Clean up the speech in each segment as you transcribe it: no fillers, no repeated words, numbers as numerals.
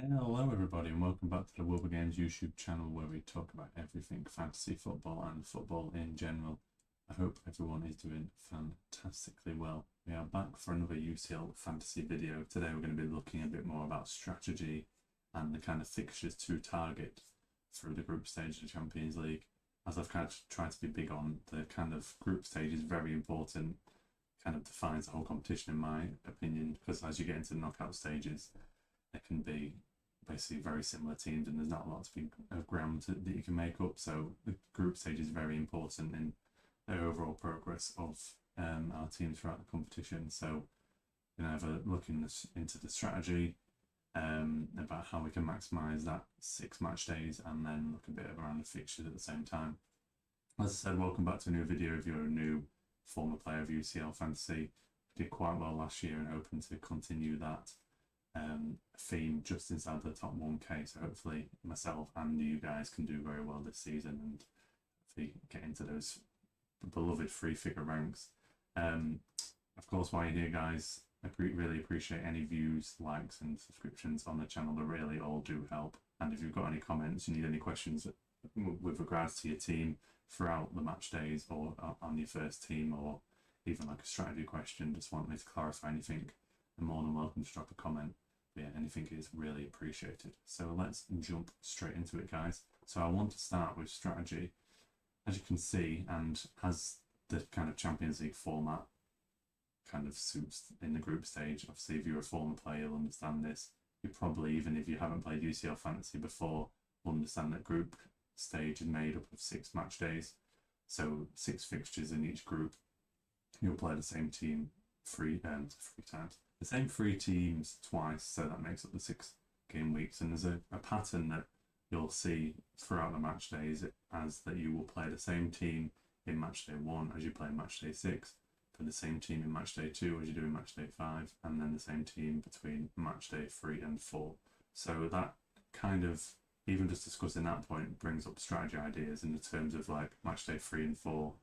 Hello everybody and welcome back to the Wilbur Games YouTube channel where we talk about everything fantasy football and football in general. I hope everyone is doing fantastically well. We are back for another UCL Fantasy video. Today we're going to be looking a bit more about strategy and the kind of fixtures to target through the group stage of the Champions League. As I've kind of tried to be big on, the kind of group stage is very important, kind of defines the whole competition in my opinion, because as you get into the knockout stages, there can be basically very similar teams and there's not a lot of ground that you can make up. So the group stage is very important in the overall progress of our teams throughout the competition. So you know, have a look into the strategy about how we can maximise that 6 match days and then look a bit around the fixtures at the same time. As I said, welcome back to a new video. If you're a new former player of UCL Fantasy, did quite well last year and hoping to continue that theme just inside the top 1k, so hopefully myself and you guys can do very well this season and hopefully get into those beloved free figure ranks. Of course, while you're here guys, I really appreciate any views, likes and subscriptions on the channel. They really all do help, and if you've got any comments, you need any questions with regards to your team throughout the match days or on your first team, or even like a strategy question, just want me to clarify anything, you're more than welcome to drop a comment. Yeah, anything is really appreciated. So let's jump straight into it, guys. So I want to start with strategy. As you can see, and as the kind of Champions League format kind of suits in the group stage, obviously if you're a former player, you'll understand this. You probably, even if you haven't played UCL Fantasy before, will understand that group stage is made up of 6 match days. So 6 fixtures in each group. You'll play the same team three times. The same 3 teams twice, so that makes up the 6 game weeks. And there's a pattern that you'll see throughout the match days, as that you will play the same team in match day 1 as you play in match day 6, for the same team in match day 2 as you do in match day 5, and then the same team between match day 3 and 4. So that kind of, even just discussing that point, brings up strategy ideas in the terms of like match day 3 and 4.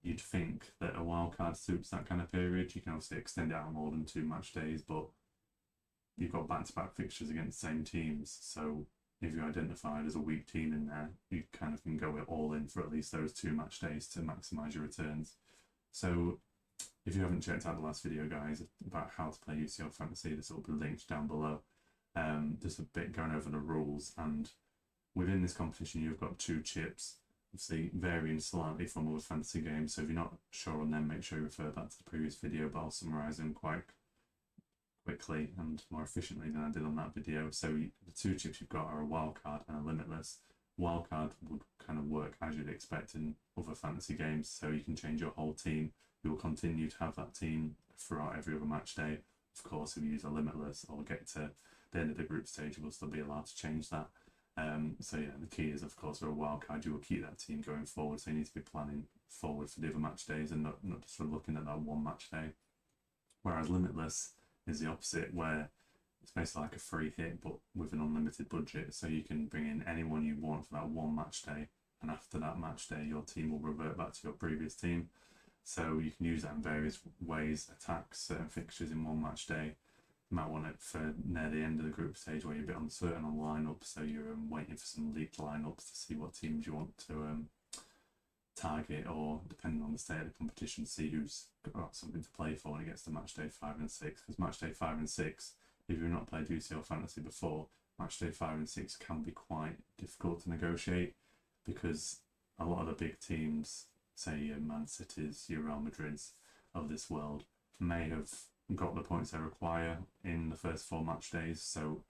You'd think that a wildcard suits that kind of period. You can obviously extend it out more than 2 match days, but you've got back-to-back fixtures against the same teams. So if you're identified as a weak team in there, you kind of can go all in for at least those 2 match days to maximise your returns. So if you haven't checked out the last video, guys, about how to play UCL Fantasy, this will be linked down below. Just a bit going over the rules, and within this competition you've got 2 chips, obviously varying slightly from other fantasy games, so if you're not sure on them, make sure you refer back to the previous video, but I'll summarise them quite quickly and more efficiently than I did on that video. So the 2 chips you've got are a wildcard and a limitless. Wildcard would kind of work as you'd expect in other fantasy games, so you can change your whole team. You will continue to have that team throughout every other match day. Of course, if you use a limitless or get to the end of the group stage, you will still be allowed to change that. So yeah, the key is, of course, for a wild card, you will keep that team going forward. So you need to be planning forward for the other match days and not just sort of looking at that one match day. Whereas limitless is the opposite, where it's basically like a free hit, but with an unlimited budget. So you can bring in anyone you want for that one match day, and after that match day, your team will revert back to your previous team. So you can use that in various ways, attack certain fixtures in one match day. You might want it for near the end of the group stage where you're a bit uncertain on lineup, so you're waiting for some leaked lineups to see what teams you want to target, or depending on the state of the competition, see who's got something to play for when it gets to match day 5 and 6. Because match day 5 and 6, if you've not played UCL Fantasy before, match day 5 and 6 can be quite difficult to negotiate, because a lot of the big teams, say your Man Cities, your Real Madrids of this world, may have got the points they require in the first 4 match days, so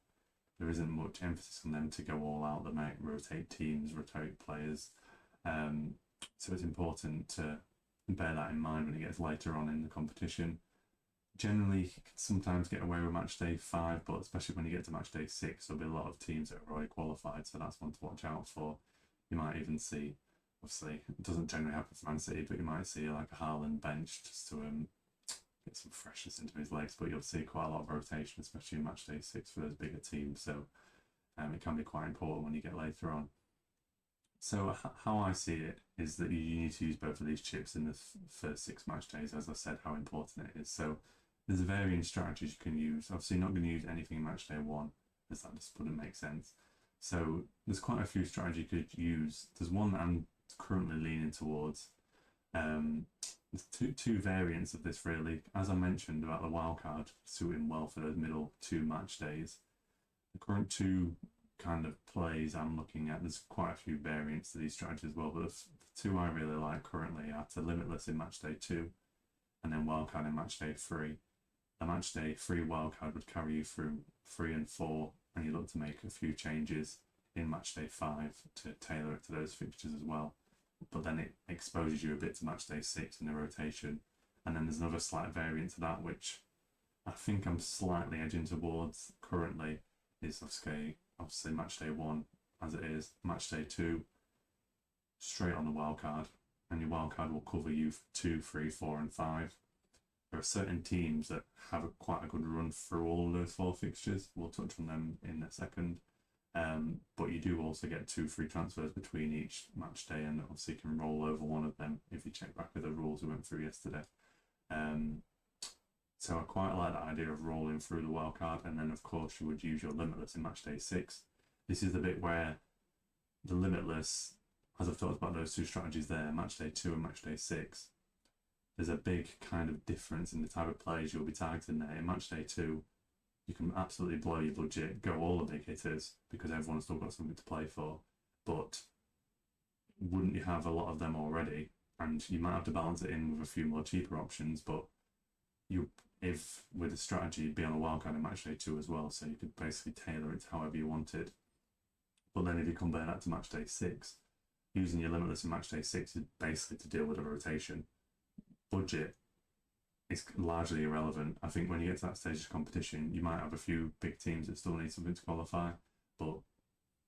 there isn't much emphasis on them to go all out. They might rotate teams, rotate players, so it's important to bear that in mind when it gets later on in the competition. Generally, you can sometimes get away with match day 5, but especially when you get to match day 6, there'll be a lot of teams that are already qualified, so that's one to watch out for. You might even see, obviously, it doesn't generally happen for Man City, but you might see like a Haaland bench just to get some freshness into his legs, but you'll see quite a lot of rotation, especially in match day 6 for those bigger teams, so it can be quite important when you get later on. So how I see it is that you need to use both of these chips in the first 6 match days, as I said, how important it is. So there's varying strategies you can use. Obviously, you're not going to use anything in match day 1. as that just wouldn't make sense. So there's quite a few strategies you could use. There's one that I'm currently leaning towards. There's two variants of this really. As I mentioned about the wildcard suiting well for those middle 2 match days. The current 2 kind of plays I'm looking at, there's quite a few variants to these strategies as well, but the 2 I really like currently are to limitless in match day 2 and then wildcard in match day 3. The match day 3 wildcard would carry you through 3 and 4, and you look to make a few changes in match day 5 to tailor it to those fixtures as well. But then it exposes you a bit to match day 6 in the rotation. And then there's another slight variant to that, which I think I'm slightly edging towards currently, is obviously match day 1 as it is, match day 2 straight on the wildcard, and your wildcard will cover you for 2, 3, 4 and 5. There are certain teams that have quite a good run through all of those 4 fixtures. We'll touch on them in a second. But you do also get 2 free transfers between each match day, and obviously you can roll over one of them if you check back with the rules we went through yesterday. So I quite like that idea of rolling through the wildcard, and then of course you would use your limitless in match day 6. This is the bit where the limitless, as I've talked about those 2 strategies there, match day 2 and match day 6, there's a big kind of difference in the type of players you'll be targeting there. In match day 2, you can absolutely blow your budget, go all the big hitters, because everyone's still got something to play for. But wouldn't you have a lot of them already? And you might have to balance it in with a few more cheaper options, but if with a strategy, you'd be on a wildcard in match day 2 as well, so you could basically tailor it however you wanted. But then if you compare that to match day 6, using your limitless in match day 6 is basically to deal with a rotation. Budget is largely irrelevant. I think when you get to that stage of competition, you might have a few big teams that still need something to qualify, but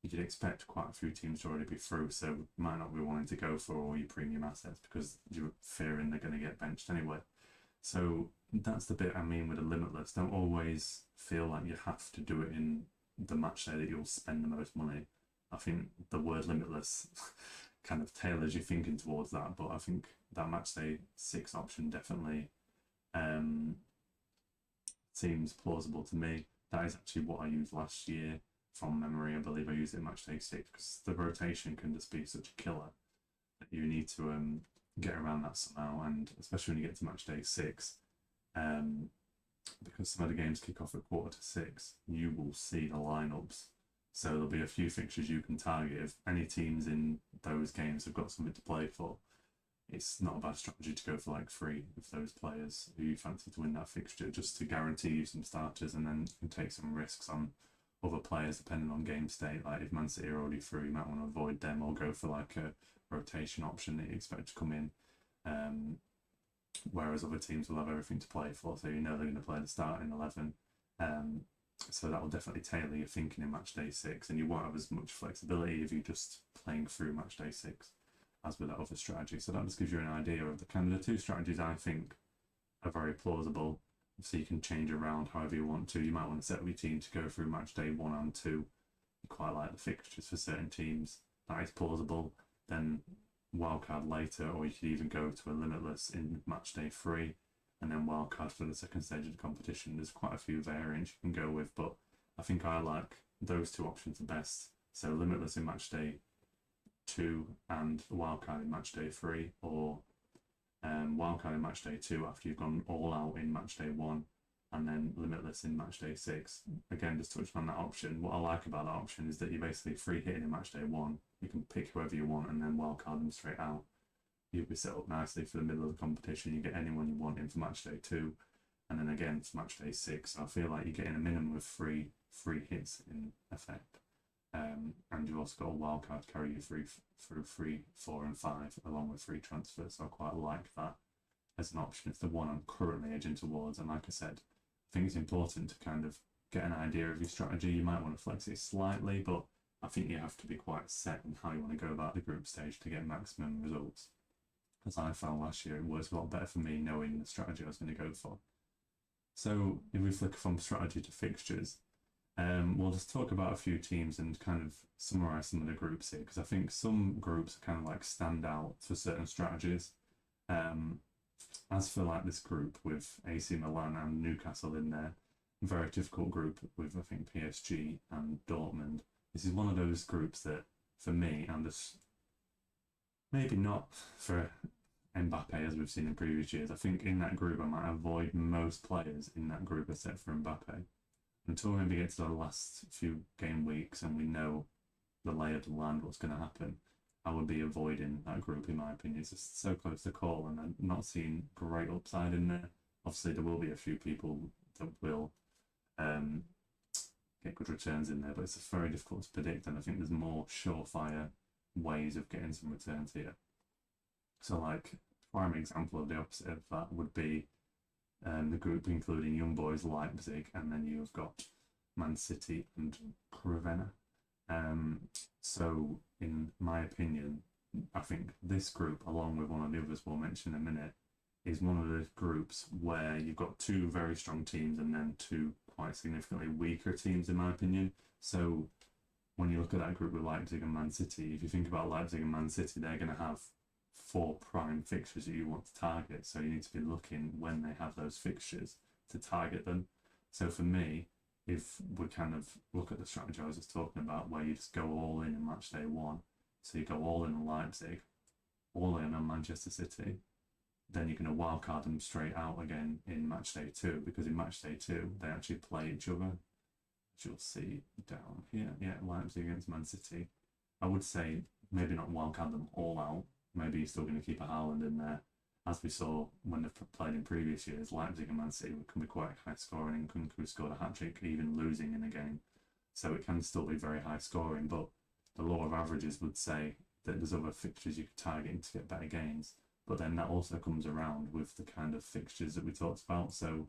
you'd expect quite a few teams to already be through, so you might not be wanting to go for all your premium assets because you're fearing they're going to get benched anyway. So that's the bit I mean with a limitless. Don't always feel like you have to do it in the match day that you'll spend the most money. I think the word limitless kind of tailors your thinking towards that, but I think that match day 6 option definitely seems plausible to me. That is actually what I used last year from memory. I believe I used it in match day 6 because the rotation can just be such a killer that you need to get around that somehow, and especially when you get to match day 6, because some of the games kick off at 5:45, you will see the lineups. So there'll be a few fixtures you can target. If any teams in those games have got something to play for, it's not a bad strategy to go for like 3 of those players who you fancy to win that fixture, just to guarantee you some starters, and then you can take some risks on other players depending on game state. Like if Man City are already through, you might want to avoid them or go for like a rotation option that you expect to come in. Whereas other teams will have everything to play for, so you know they're going to play the starting 11. So that will definitely tailor your thinking in match day 6, and you won't have as much flexibility if you're just playing through match day 6 as with that other strategy. So that just gives you an idea of the kind of the 2 strategies I think are very plausible. So you can change around however you want to. You might want to set up your team to go through match day 1 and 2. You quite like the fixtures for certain teams. That is plausible. Then wildcard later, or you could even go to a limitless in match day 3 and then wildcard for the second stage of the competition. There's quite a few variants you can go with, but I think I like those 2 options the best. So limitless in match day 2 and wildcard in match day 3, or wildcard in match day 2 after you've gone all out in match day 1, and then limitless in match day 6. Again, just touching on that option, what I like about that option is that you're basically free hitting in match day 1. You can pick whoever you want and then wildcard them straight out. You'll be set up nicely for the middle of the competition. You get anyone you want in for match day 2, and then again for match day 6. So I feel like you're getting a minimum of 3 free hits in effect. And you've also got a wildcard to carry you through 3, 4 and 5 along with 3 transfers. So I quite like that as an option. It's the one I'm currently edging towards, and like I said, I think it's important to kind of get an idea of your strategy. You might want to flex it slightly, but I think you have to be quite set in how you want to go about the group stage to get maximum results. As I found last year, it works a lot better for me knowing the strategy I was going to go for. So if we flick from strategy to fixtures, we'll just talk about a few teams and kind of summarise some of the groups here, because I think some groups are kind of like stand out for certain strategies. As for like this group with AC Milan and Newcastle in there, very difficult group with, I think, PSG and Dortmund. This is one of those groups that, for me, and this maybe not for Mbappe as we've seen in previous years. I think in that group I might avoid most players in that group except for Mbappe until we maybe get to the last few game weeks and we know the lay of the land, what's going to happen. I would be avoiding that group in my opinion. It's just so close to call, and I'm not seeing great upside in there. Obviously, there will be a few people that will get good returns in there, but it's very difficult to predict, and I think there's more surefire ways of getting some returns here. So, like, prime example of the opposite of that would be the group including Young Boys, Leipzig, and then you've got Man City and Crevena. So, in my opinion, I think this group, along with one of the others we'll mention in a minute, is one of those groups where you've got two very strong teams and then two quite significantly weaker teams, in my opinion. So, when you look at that group with Leipzig and Man City, if you think about Leipzig and Man City, they're going to have 4 prime fixtures that you want to target. So you need to be looking when they have those fixtures to target them. So for me, if we kind of look at the strategy I was just talking about, where you just go all in match day 1, so you go all in on Leipzig, all in on Manchester City, then you're going to wildcard them straight out again in match day 2, because in match day 2 they actually play each other. As you'll see down here, yeah, Leipzig against Man City. I would say maybe not wildcard them all out. Maybe you're still going to keep a Haaland in there. As we saw when they've played in previous years, Leipzig and Man City can be quite high scoring, and Nkunku scored a hat-trick even losing in a game. So it can still be very high scoring, but the law of averages would say that there's other fixtures you could target to get better gains. But then that also comes around with the kind of fixtures that we talked about. So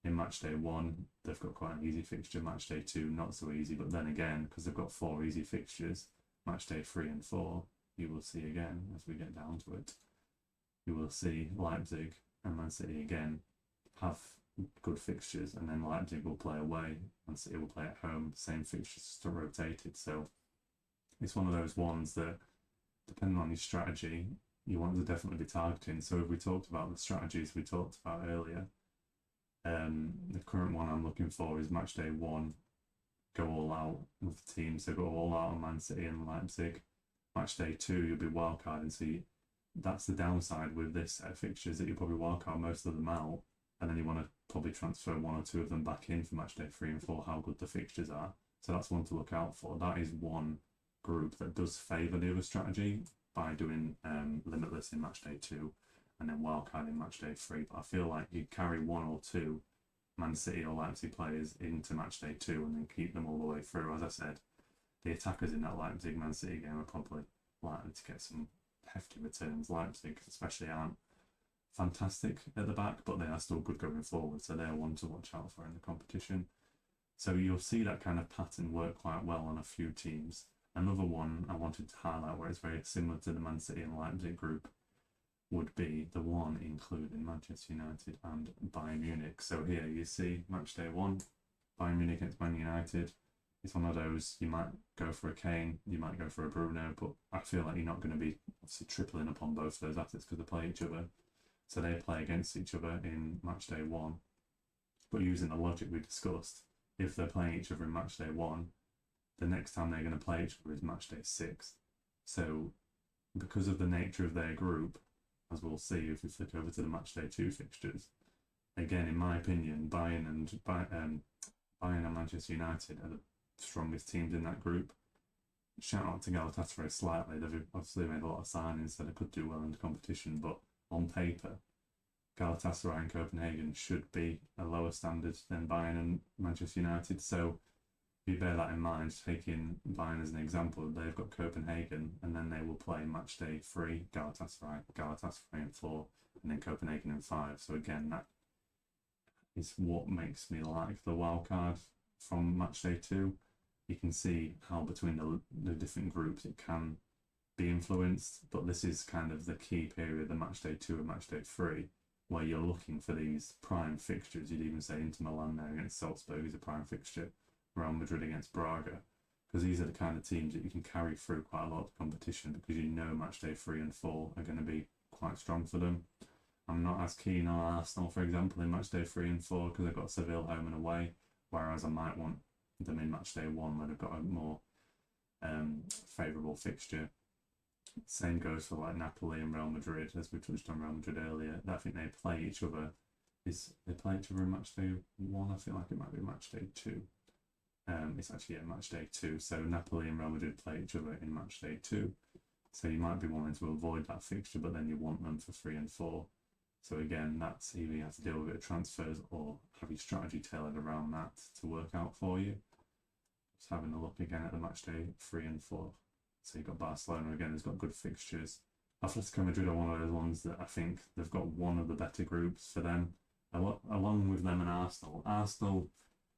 in match day 1, they've got quite an easy fixture. Match day 2, not so easy. But then again, because they've got 4 easy fixtures, match day 3 and 4, you will see again, as we get down to it, you will see Leipzig and Man City again have good fixtures, and then Leipzig will play away, Man City will play at home, same fixtures still rotated. So it's one of those ones that, depending on your strategy, you want to definitely be targeting. So if we talked about the strategies we talked about earlier, the current one I'm looking for is match day 1, go all out with the team. So go all out on Man City and Leipzig. Match day 2, you'll be wildcarding. So that's the downside with this set of fixtures, that you'll probably wildcard most of them out, and then you want to probably transfer 1 or 2 of them back in for match day 3 and 4, how good the fixtures are. So that's one to look out for. That is one group that does favour the other strategy by doing limitless in match day 2 and then wildcard in match day 3. But I feel like you carry 1 or 2 Man City or Leipzig players into match day 2 and then keep them all the way through. As I said, the attackers in that Leipzig Man City game are probably likely to get some hefty returns. Leipzig especially aren't fantastic at the back, but they are still good going forward, so they're one to watch out for in the competition. So you'll see that kind of pattern work quite well on a few teams. Another one I wanted to highlight, where it's very similar to the Man City and Leipzig group, would be the one including Manchester United and Bayern Munich. So here you see match day 1, Bayern Munich against Man United. It's one of those, you might go for a Kane, you might go for a Bruno, but I feel like you're not going to be obviously tripling upon both those assets because they play each other. So they play against each other in match day 1. But using the logic we discussed, if they're playing each other in match day 1, the next time they're going to play each other is match day 6. So because of the nature of their group, as we'll see if we flick over to the match day 2 fixtures, again, in my opinion, Bayern and Manchester United are the strongest teams in that group. Shout out to Galatasaray slightly. They've obviously made a lot of signings, so they could do well in the competition, but on paper, Galatasaray and Copenhagen should be a lower standard than Bayern and Manchester United. So if you bear that in mind, taking Bayern as an example, they've got Copenhagen, and then they will play match day 3, Galatasaray in 4, and then Copenhagen in 5. So again, that is what makes me like the wildcard from match day 2. You can see how between the different groups it can be influenced, but this is kind of the key period, the match day 2 and match day 3, where you're looking for these prime fixtures. You'd even say Inter Milan there against Salzburg is a prime fixture, Real Madrid against Braga, because these are the kind of teams that you can carry through quite a lot of competition, because you know match day 3 and 4 are going to be quite strong for them. I'm not as keen on Arsenal, for example, in match day 3 and 4 because they've got Seville home and away, whereas I might want them in match day 1 when they've got a more favourable fixture. Same goes for like Napoli and Real Madrid, as we touched on Real Madrid earlier. I think they play each other. They play each other in match day 1? I feel like it might be match day 2. It's actually match day 2. So Napoli and Real Madrid play each other in match day 2. So you might be wanting to avoid that fixture, but then you want them for 3 and 4. So again, that's either you have to deal with it transfers or have your strategy tailored around that to work out for you. Just having a look again at the match day 3 and 4. So you've got Barcelona again, who's got good fixtures. Atletico Madrid are one of those ones that I think they've got one of the better groups for them, along with them and Arsenal. Arsenal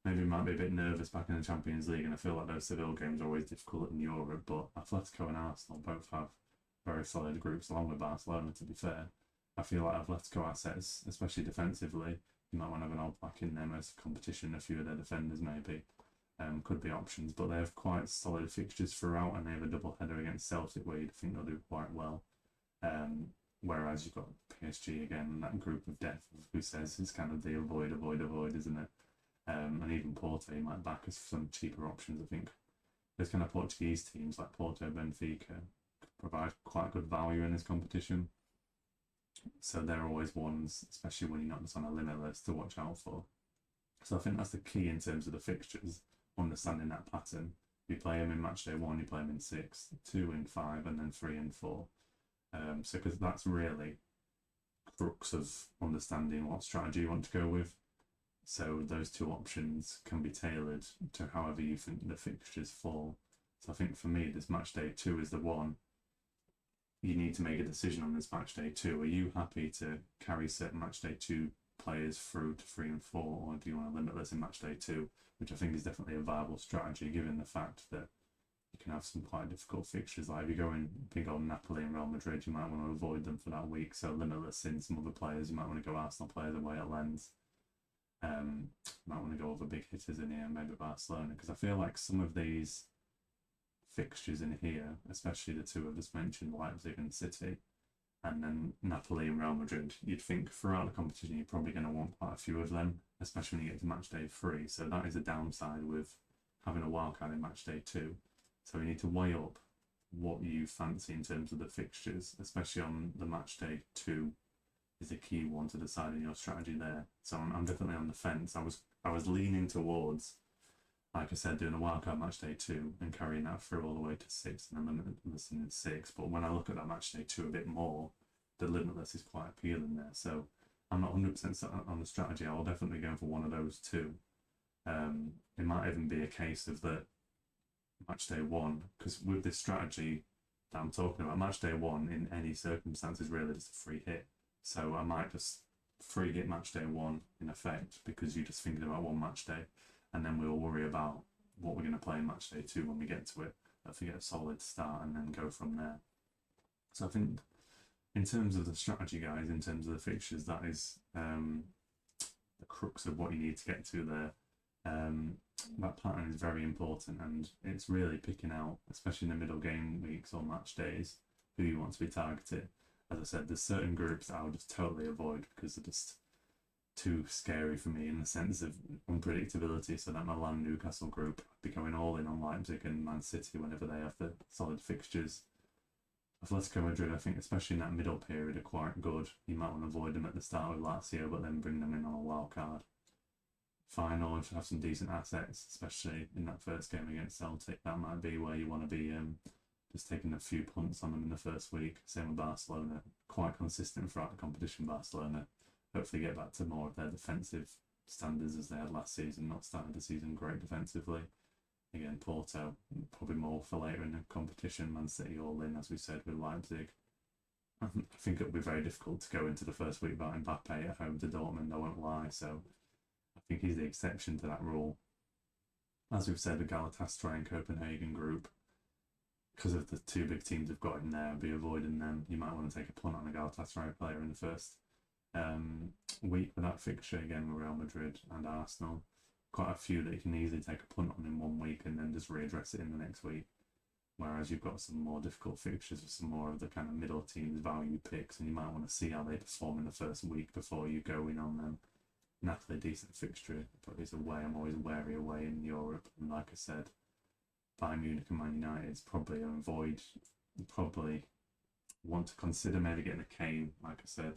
maybe might be a bit nervous back in the Champions League, and I feel like those Seville games are always difficult in Europe, but Atletico and Arsenal both have very solid groups, along with Barcelona, to be fair. I feel like Atletico assets, especially defensively, you might want to have an old back in them as competition, a few of their defenders maybe. Could be options, but they have quite solid fixtures throughout, and they have a double header against Celtic where you'd think they'll do quite well. Whereas you've got PSG again, that group of death, who says it's kind of the avoid, isn't it? And even Porto you might back as some cheaper options. I think those kind of Portuguese teams like Porto, Benfica provide quite good value in this competition. So they're always ones, especially when you're not just on a limit list, to watch out for. So I think that's the key in terms of the fixtures, understanding that pattern. You play them in match day 1, you play them in 6, 2 in 5, and then 3 and 4. So because that's really crux of understanding what strategy you want to go with. So those two options can be tailored to however you think the fixtures fall. So I think for me, this match day 2 is the one. You need to make a decision on this match day 2. Are you happy to carry certain match day 2 players through to 3 and 4, or do you want to limit this in match day 2, which I think is definitely a viable strategy given the fact that you can have some quite difficult fixtures. Like if you're going big on Napoli and Real Madrid, you might want to avoid them for that week, so limitless in some other players. You might want to go Arsenal players away at Lens. Might want to go over big hitters in here, maybe Barcelona, because I feel like some of these fixtures in here, especially the two I've just mentioned, Leipzig and City, and then Napoli and Real Madrid, you'd think throughout the competition you're probably going to want quite a few of them, especially when you get to match day 3. So that is a downside with having a wildcard in match day 2. So you need to weigh up what you fancy in terms of the fixtures, especially on the match day 2 is a key one to deciding your strategy there. So I'm definitely on the fence. I was leaning towards, like I said, doing a wildcard match day 2 and carrying that through all the way to 6 and then limitless in 6. But when I look at that match day 2 a bit more, the limitless is quite appealing there. So I'm not 100% set on the strategy. I will definitely go for one of those two. It might even be a case of that match day 1, because with this strategy that I'm talking about, match day 1 in any circumstances really just a free hit. So I might just free hit match day 1 in effect because you're just thinking about one match day, and then we'll worry about what we're going to play in match day 2 when we get to it. If we get a solid start and then go from there. So I think in terms of the strategy, guys, in terms of the fixtures, that is the crux of what you need to get to there. That pattern is very important, and it's really picking out, especially in the middle game weeks or match days, who you want to be targeted. As I said, there's certain groups that I would just totally avoid because they're just too scary for me in the sense of unpredictability. So that Milan Newcastle group, I'd be going all in on Leipzig and Man City whenever they have the solid fixtures. Atletico Madrid, I think, especially in that middle period, are quite good. You might want to avoid them at the start with Lazio, but then bring them in on a wild card. Final, if you have some decent assets, especially in that first game against Celtic, that might be where you want to be just taking a few punts on them in the first week. Same with Barcelona, quite consistent throughout the competition. Barcelona hopefully get back to more of their defensive standards as they had last season, not started the season great defensively. Again, Porto, probably more for later in the competition. Man City all in, as we said, with Leipzig. I think it'll be very difficult to go into the first week without Mbappe at home to Dortmund, I won't lie. So I think he's the exception to that rule. As we've said, the Galatasaray and Copenhagen group, because of the two big teams we've got in there, I'll be avoiding them. You might want to take a punt on a Galatasaray player in the first week with that fixture, again with Real Madrid and Arsenal. Quite a few that you can easily take a punt on in 1 week and then just readdress it in the next week. whereas you've got some more difficult fixtures with some more of the kind of middle teams value picks, and you might want to see how they perform in the first week before you go in on them. Napoli, decent fixture, but it's away. I'm always wary away in Europe, and like I said, Bayern Munich and Man United is probably an avoid. Probably want to consider maybe getting a Kane, like I said,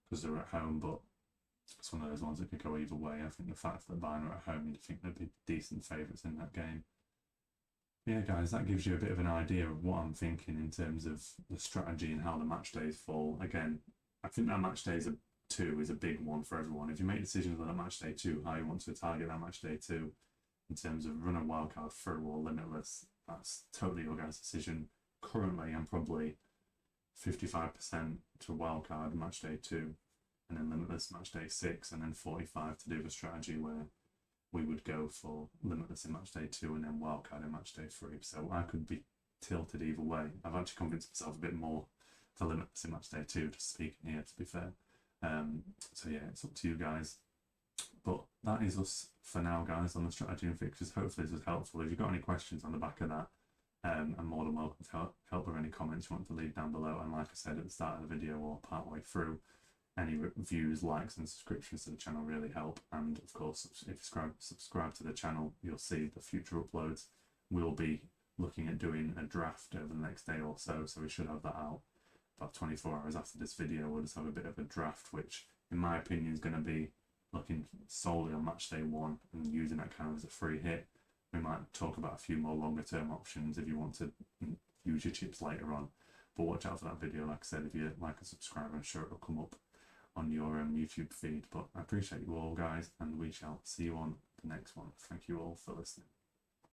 because they're at home, but it's one of those ones that could go either way. I think the fact that Bayern are at home, you'd think they'd be decent favourites in that game. Yeah, guys, that gives you a bit of an idea of what I'm thinking in terms of the strategy and how the match days fall. Again, I think that match day 2 is a big one for everyone. If you make decisions on that match day 2, how you want to target that match day 2 in terms of run a wildcard through or limitless, that's totally your guys' decision. Currently, I'm probably 55% to wildcard match day 2, and then limitless match day 6, and then 45 to do the strategy where we would go for limitless in match day 2 and then wildcard in match day 3. So I could be tilted either way. I've actually convinced myself a bit more for limitless in match day 2, just speaking here, to be fair. So yeah, it's up to you guys. But that is us for now, guys, on the strategy and fixtures. Hopefully this was helpful. If you've got any questions on the back of that, I'm more than welcome to help with any comments you want to leave down below. And like I said at the start of the video or partway through, any views, likes and subscriptions to the channel really help. And of course, if you subscribe to the channel, you'll see the future uploads. We'll be looking at doing a draft over the next day or so, so we should have that out about 24 hours after this video. We'll just have a bit of a draft, which in my opinion is going to be looking solely on match day 1 and using that kind of as a free hit. We might talk about a few more longer term options if you want to use your chips later on. But watch out for that video. Like I said, if you like and subscribe, I'm sure it'll come up on your YouTube feed. But I appreciate you all, guys, and we shall see you on the next one. Thank you all for listening.